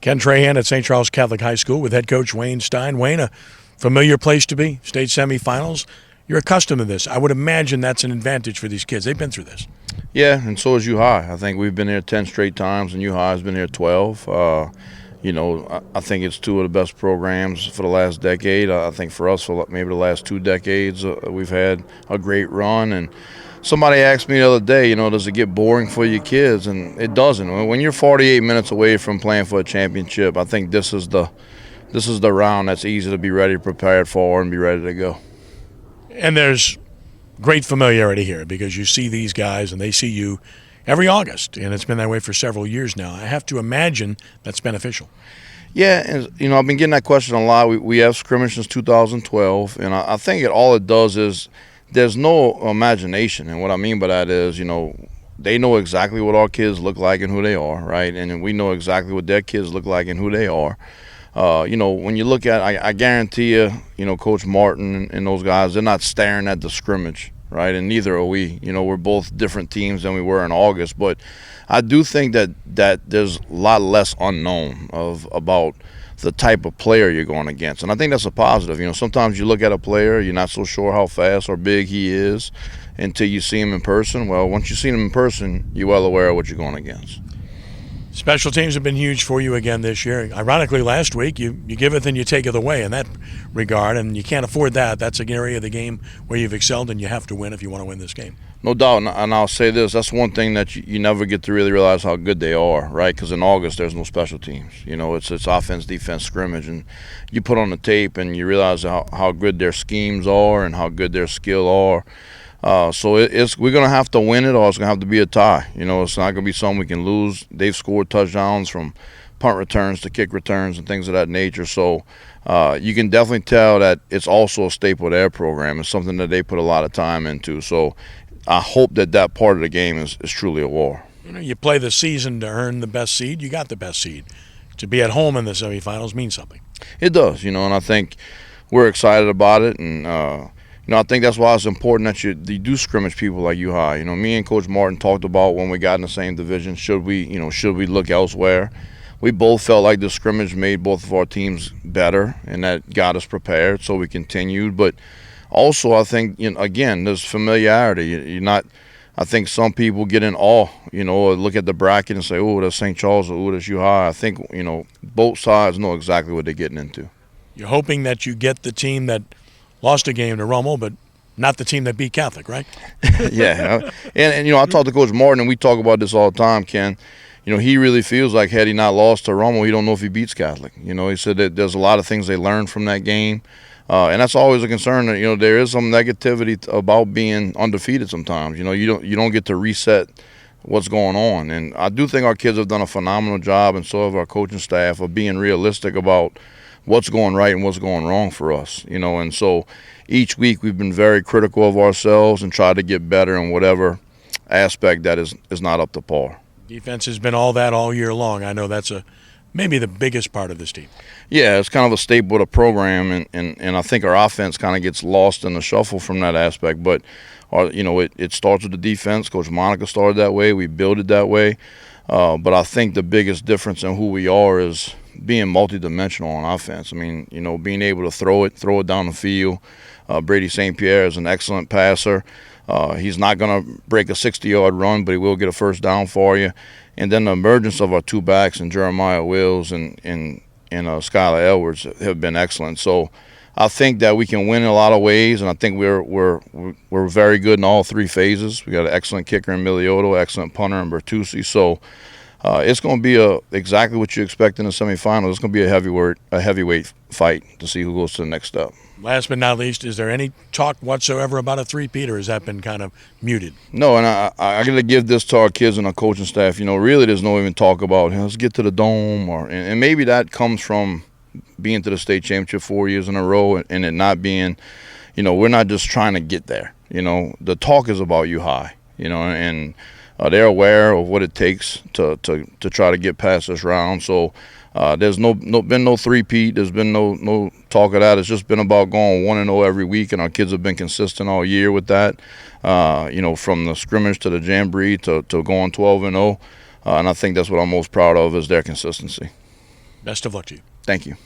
Ken Trahan at St. Charles Catholic High School with head coach Wayne Stein. Wayne, a familiar place to be, state semifinals. You're accustomed to this. I would imagine that's an advantage for these kids. They've been through this. Yeah, and so is U-High. I think we've been here 10 straight times, and U-High has been here 12. I think it's two of the best programs for the last decade. I think for us, for maybe the last 2 decades, we've had a great run. And somebody asked me the other day, does it get boring for your kids? And it doesn't. When you're 48 minutes away from playing for a championship, I think this is the round that's easy to be ready, prepared for, and be ready to go. And there's great familiarity here because you see these guys and they see you every August, and it's been that way for several years now. I have to imagine that's beneficial. Yeah, and I've been getting that question a lot. We have scrimmage since 2012, and I think all it does is there's no imagination, and what I mean by that is, they know exactly what our kids look like and who they are, right? And we know exactly what their kids look like and who they are. When you look at, I guarantee you, Coach Martin and those guys, they're not staring at the scrimmage, right? And neither are we. We're both different teams than we were in August. But I do think that there's a lot less unknown about the type of player you're going against. And I think that's a positive. Sometimes you look at a player, you're not so sure how fast or big he is until you see him in person. Well, once you see him in person, you're well aware of what you're going against. Special teams have been huge for you again this year. Ironically, last week, you giveth and you taketh away in that regard, and you can't afford that. That's an area of the game where you've excelled, and you have to win if you want to win this game. No doubt, and I'll say this. That's one thing that you never get to really realize how good they are, right? Because in August, there's no special teams. It's offense, defense, scrimmage, and you put on the tape and you realize how good their schemes are and how good their skill are. So we're going to have to win it, or it's going to have to be a tie. It's not going to be something we can lose. They've scored touchdowns from punt returns to kick returns and things of that nature. So you can definitely tell that it's also a staple of their program. It's something that they put a lot of time into. So I hope that part of the game is truly a war. You play the season to earn the best seed. You got the best seed. To be at home in the semifinals means something. It does, and I think we're excited about it. And I think that's why it's important that you do scrimmage people like U-High. Me and Coach Martin talked about when we got in the same division, should we look elsewhere? We both felt like the scrimmage made both of our teams better, and that got us prepared, so we continued. But also, I think, again, there's familiarity. I think some people get in awe, or look at the bracket and say, oh, that's St. Charles, or oh, that's U-High. I think, both sides know exactly what they're getting into. You're hoping that you get the team that lost a game to Rummel, but not the team that beat Catholic, right? Yeah. And I talk to Coach Martin, and we talk about this all the time, Ken. He really feels like had he not lost to Rummel, he don't know if he beats Catholic. He said that there's a lot of things they learned from that game. And that's always a concern. There is some negativity about being undefeated sometimes. You don't get to reset what's going on. And I do think our kids have done a phenomenal job, and so have our coaching staff, of being realistic about what's going right and what's going wrong for us, and so each week we've been very critical of ourselves and tried to get better in whatever aspect that is not up to par. Defense has been all that all year long. I know that's maybe the biggest part of this team. Yeah, it's kind of a staple of the program, and I think our offense kind of gets lost in the shuffle from that aspect, but it starts with the defense. Coach Monica started that way. We build it that way. But I think the biggest difference in who we are is being multidimensional on offense. Being able to throw it down the field. Brady St. Pierre is an excellent passer. He's not going to break a 60-yard run, but he will get a first down for you. And then the emergence of our two backs, and Jeremiah Wills and Skylar Edwards, have been excellent. So I think that we can win in a lot of ways, and I think we're very good in all three phases. We got an excellent kicker in Miliotto, excellent punter in Bertucci. So it's going to be exactly what you expect in the semifinals. It's going to be a heavyweight fight to see who goes to the next step. Last but not least, is there any talk whatsoever about a three-peat, or has that been kind of muted? No, and I got to give this to our kids and our coaching staff. Really, there's no even talk about let's get to the dome, and maybe that comes from being to the state championship 4 years in a row, and it not being, we're not just trying to get there. The talk is about U-High, and they're aware of what it takes to try to get past this round. So there's been no three-peat. There's been no talk of that. It's just been about going 1-0 every week, and our kids have been consistent all year with that. From the scrimmage to the jamboree to going 12-0, and I think that's what I'm most proud of is their consistency. Best of luck to you. Thank you.